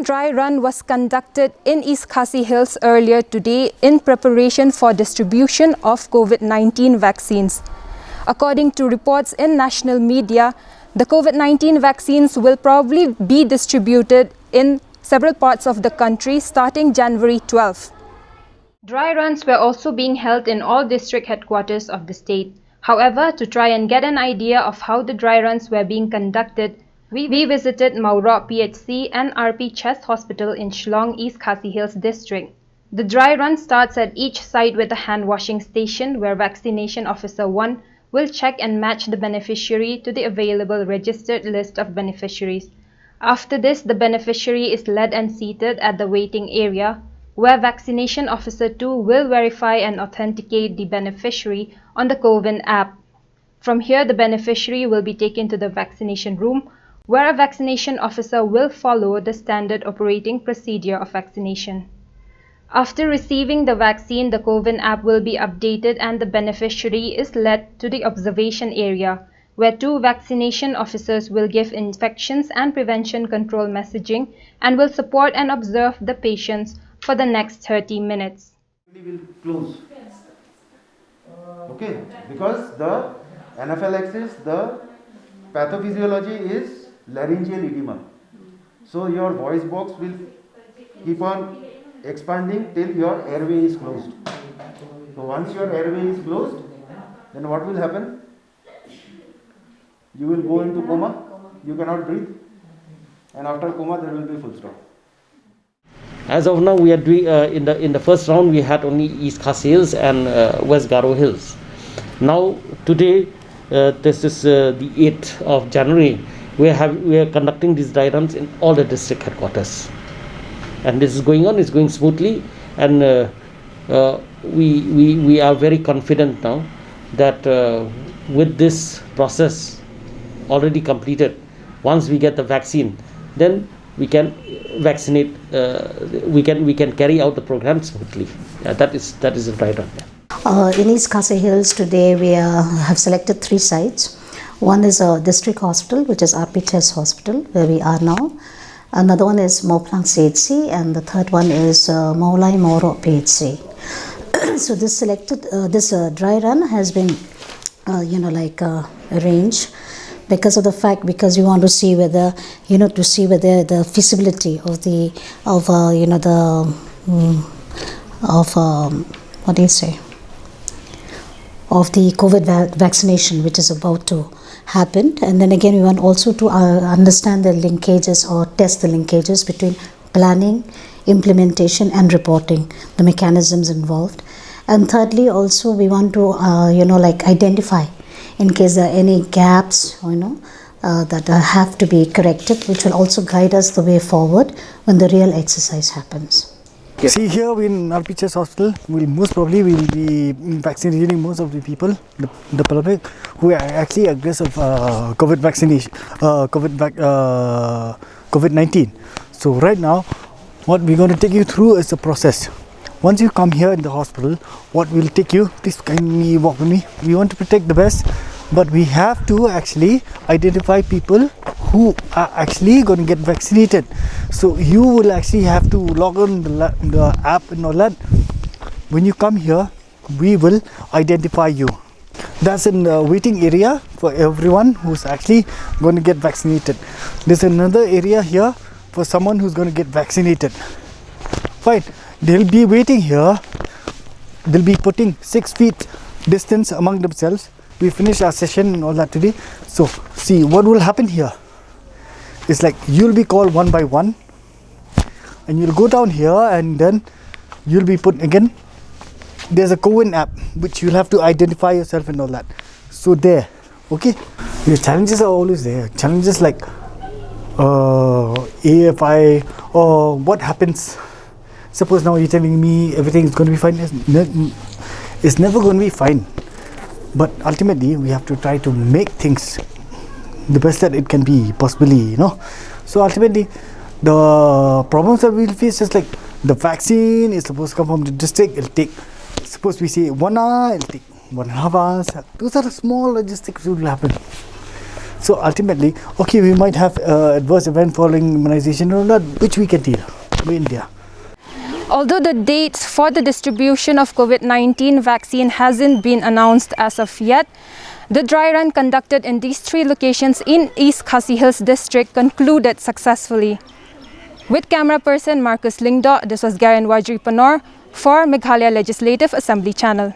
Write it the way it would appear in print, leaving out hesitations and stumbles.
dry run was conducted in East Khasi Hills earlier today in preparation for distribution of COVID-19 vaccines. According to reports in national media, the COVID-19 vaccines will probably be distributed in several parts of the country starting January 12th. Dry runs were also being held in all district headquarters of the state. However, to try and get an idea of how the dry runs were being conducted, we visited Maurok PHC and RP Chest Hospital in Shillong, East Khasi Hills district. The dry run starts at each site with a hand washing station where Vaccination Officer 1 will check and match the beneficiary to the available registered list of beneficiaries. After this, the beneficiary is led and seated at the waiting area, where Vaccination Officer 2 will verify and authenticate the beneficiary on the COVID app. From here, the beneficiary will be taken to the vaccination room, where a vaccination officer will follow the standard operating procedure of vaccination. After receiving the vaccine, the COVID app will be updated and the beneficiary is led to the observation area, where 2 vaccination officers will give infections and prevention control messaging and will support and observe the patients for the next 30 minutes. We will close. Okay, because the anaphylaxis, the pathophysiology is laryngeal edema. So your voice box will keep on expanding till your airway is closed. So once your airway is closed, then what will happen? You will go into coma, you cannot breathe, and after coma there will be full stop. As of now, we are doing in the first round we had only East Khasi Hills and West Garo Hills. Now today, this is the 8th of January. We are conducting these dry runs in all the district headquarters, and this is going on. It's going smoothly, and we are very confident now that with this process already completed, once we get the vaccine, then we can vaccinate. We can carry out the program smoothly. That is the dry run. In East Khasi Hills today, we have selected 3 sites. One is a district hospital, which is RP Chest Hospital, where we are now. Another one is Moplang CHC, and the third one is Maulai Maurok PHC. So this dry run has been, arranged because of the fact, because you want to see whether, the feasibility of the of the COVID vaccination, which is about to happen. And then again, we want also to understand the linkages or test the linkages between planning, implementation and reporting, the mechanisms involved. And thirdly, also we want to identify in case there are any gaps that have to be corrected, which will also guide us the way forward when the real exercise happens. See, here in RP Chest Hospital, most probably will be vaccinating most of the people, the public who are actually aggressive COVID vaccination, COVID-19. So right now, what we're going to take you through is the process. Once you come here in the hospital, what we'll take you, please kindly walk with me. We want to protect the best, but we have to actually identify people who are actually going to get vaccinated. So you will actually have to log on the app and all that. When you come here, we will identify you. That's in the waiting area for everyone who's actually going to get vaccinated. There's another area here for someone who's going to get vaccinated. Fine. They'll be waiting here. They'll be putting 6 feet distance among themselves. We finished our session and all that today. So see what will happen here. It's like you'll be called one by one, and you'll go down here, and then you'll be put again. There's a COVID app which you'll have to identify yourself and all that. So there, okay. The challenges are always there. Challenges like AFI, or what happens. Suppose now you're telling me everything is going to be fine. It's never going to be fine. But ultimately, we have to try to make things the best that it can be, possibly, So ultimately, the problems that we'll face is like the vaccine is supposed to come from the district. It'll take, suppose we say 1 hour, it'll take 1.5 hours. Those are the small logistics that will happen. So ultimately, okay, we might have adverse event following immunization or not, which we can deal in India. Although the dates for the distribution of COVID-19 vaccine hasn't been announced as of yet, the dry run conducted in these 3 locations in East Khasi Hills district concluded successfully. With camera person Marcus Lingdo, this was Garen Wajri Panor for Meghalaya Legislative Assembly Channel.